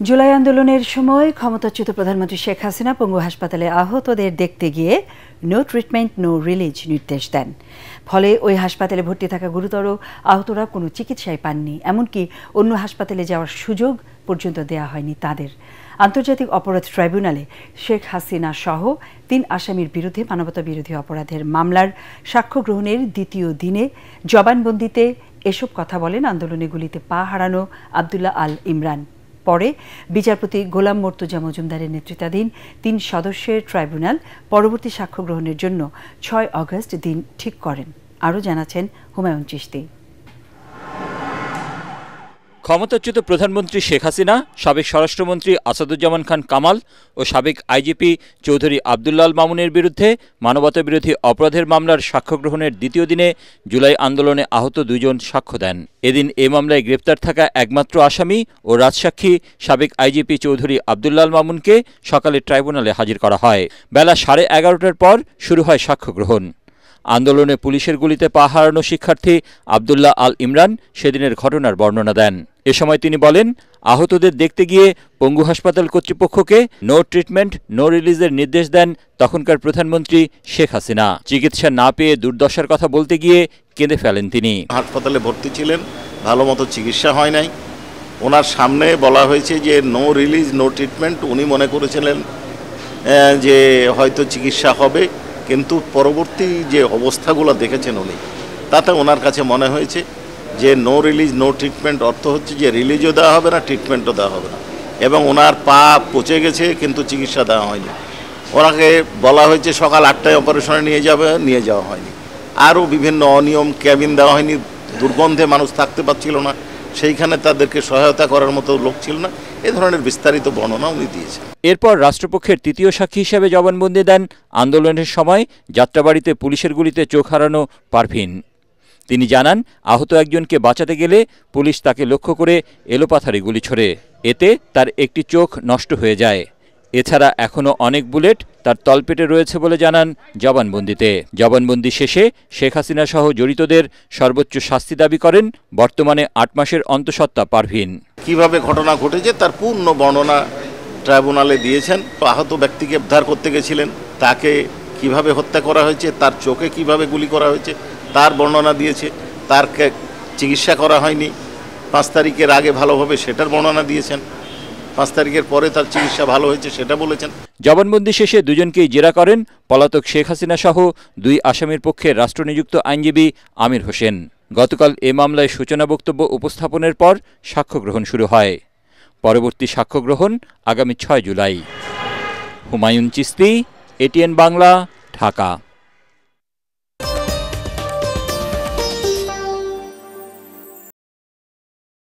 জুলাই আন্দোলনের সময় ক্ষমতাচ্যুত প্রধানমন্ত্রী শেখ হাসিনা পঙ্গু হাসপাতালে আহতদের দেখতে গিয়ে নো ট্রিটমেন্ট নো রিলিজ নির্দেশ দেন। ফলে ওই হাসপাতালে ভর্তি থাকা গুরুতর আহতরা কোনো চিকিৎসাই পাননি, এমনকি অন্য হাসপাতালে যাওয়ার সুযোগ পর্যন্ত দেওয়া হয়নি তাদের। আন্তর্জাতিক অপরাধ ট্রাইব্যুনালে শেখ হাসিনা সহ ৩ আসামির বিরুদ্ধে মানবতা বিরোধী অপরাধের মামলার সাক্ষ্য গ্রহণের দ্বিতীয় দিনে জবানবন্দিতে এসব কথা বলেন আন্দোলনে গুলিতে পা হারানো আবদুল্লাহ আল ইমরান। পরে বিচারপতি গোলাম মর্তুজা মজুমদারের নেতৃত্বাধীন ৩ সদস্যের ট্রাইব্যুনাল পরবর্তী সাক্ষ্য গ্রহণের জন্য ৬ আগস্ট দিন ঠিক করেন। আরও জানাচ্ছেন হুমায়ুন চিশতি। ক্ষমতাচ্যুত প্রধানমন্ত্রী শেখ হাসিনা, সাবেক স্বরাষ্ট্রমন্ত্রী আসাদুজ্জামান খান কামাল ও সাবেক আইজিপি চৌধুরী আবদুল্লাহ আল মামুনের বিরুদ্ধে মানবতাবিরোধী অপরাধের মামলার সাক্ষ্য গ্রহণের দ্বিতীয় দিনে জুলাই আন্দোলনে আহত ২ জন সাক্ষ্য দেন। এদিন এ মামলায় গ্রেপ্তার থাকা একমাত্র আসামি ও রাজসাক্ষী সাবেক আইজিপি চৌধুরী আবদুল্লাহ আল মামুনকে সকালে ট্রাইব্যুনালে হাজির করা হয়। বেলা 11:30টার পর শুরু হয় সাক্ষ্য গ্রহণ। আন্দোলনে পুলিশের গুলিতে পা হারানো শিক্ষার্থী আবদুল্লাহ আল ইমরান সেদিনের ঘটনার বর্ণনা দেন। এ সময় তিনি বলেন, আহতদের দেখতে গিয়ে পঙ্গু হাসপাতাল কর্তৃপক্ষকে নো ট্রিটমেন্ট নো রিলিজের নির্দেশ দেন তখনকার প্রধানমন্ত্রী শেখ হাসিনা। চিকিৎসা না পেয়ে দুর্দশার কথা বলতে গিয়ে কেঁদে ফেলেন তিনি। হাসপাতালে ভর্তি ছিলেন, ভালো মতো চিকিৎসা হয় নাই। ওনার সামনে বলা হয়েছে যে নো রিলিজ নো ট্রিটমেন্ট। উনি মনে করেছিলেন যে হয়তো চিকিৎসা হবে, কিন্তু পরবর্তী যে অবস্থাগুলো দেখেছেন উনি, তাতে ওনার কাছে মনে হয়েছে যে নো রিলিজ নো ট্রিটমেন্ট অর্থ হচ্ছে যে রিলিজও দেওয়া হবে না, ট্রিটমেন্টও দেওয়া হবে না। এবং ওনার পা পচে গেছে, কিন্তু চিকিৎসা দেওয়া হয়নি। ওনাকে বলা হয়েছে সকাল 8টায় অপারেশনে নিয়ে যাওয়া হয়নি। আরও বিভিন্ন অনিয়ম, ক্যাবিন দেওয়া হয়নি, দুর্গন্ধে মানুষ থাকতে পারছিল না, সেইখানে তাদেরকে সহায়তা করার মতো লোক ছিল না। এ ধরনের বিস্তারিত বর্ণনা উনি দিয়েছেন। এরপর রাষ্ট্রপক্ষের তৃতীয় সাক্ষী হিসেবে জবানবন্দি দেন আন্দোলনের সময় যাত্রাবাড়িতে পুলিশের গুলিতে চোখ হারানো পারভিন। তিনি জানান, আহত একজনকে বাঁচাতে গেলে পুলিশ তাকে লক্ষ্য করে এলোপাথারি গুলি ছোড়ে। এতে তার একটি চোখ নষ্ট হয়ে যায়। এছাড়া এখনও অনেক বুলেট তার তলপেটে রয়েছে বলে জানান জবানবন্দিতে। জবানবন্দি শেষে শেখ হাসিনা সহ জড়িতদের সর্বোচ্চ শাস্তি দাবি করেন বর্তমানে ৮ মাসের অন্তঃসত্ত্বা পারভিন। কিভাবে ঘটনা ঘটেছে তার পূর্ণ বর্ণনা ট্রাইব্যুনালে দিয়েছেন। আহত ব্যক্তিকে উদ্ধার করতে গেছিলেন, তাকে কিভাবে হত্যা করা হয়েছে, তার চোখে কিভাবে গুলি করা হয়েছে তার বর্ণনা দিয়েছে। তার চিকিৎসা করা হয়নি, 5 তারিখের আগে ভালো হবে সেটার বর্ণনা দিয়েছেন। 5 তারিখের পরে তার চিকিৎসা ভালো হয়েছে সেটা বলেছেন। জবানবন্দি শেষে দুজনকেই জেরা করেন পলাতক শেখ হাসিনা সহ 2 আসামির পক্ষে রাষ্ট্রনিযুক্ত আইনজীবী আমির হোসেন। গতকাল এ মামলায় সূচনা বক্তব্য উপস্থাপনের পর সাক্ষ্য গ্রহণ শুরু হয়। পরবর্তী সাক্ষ্য গ্রহণ আগামী 6 জুলাই। হুমায়ুন চিশতি, এটিএন বাংলা, ঢাকা।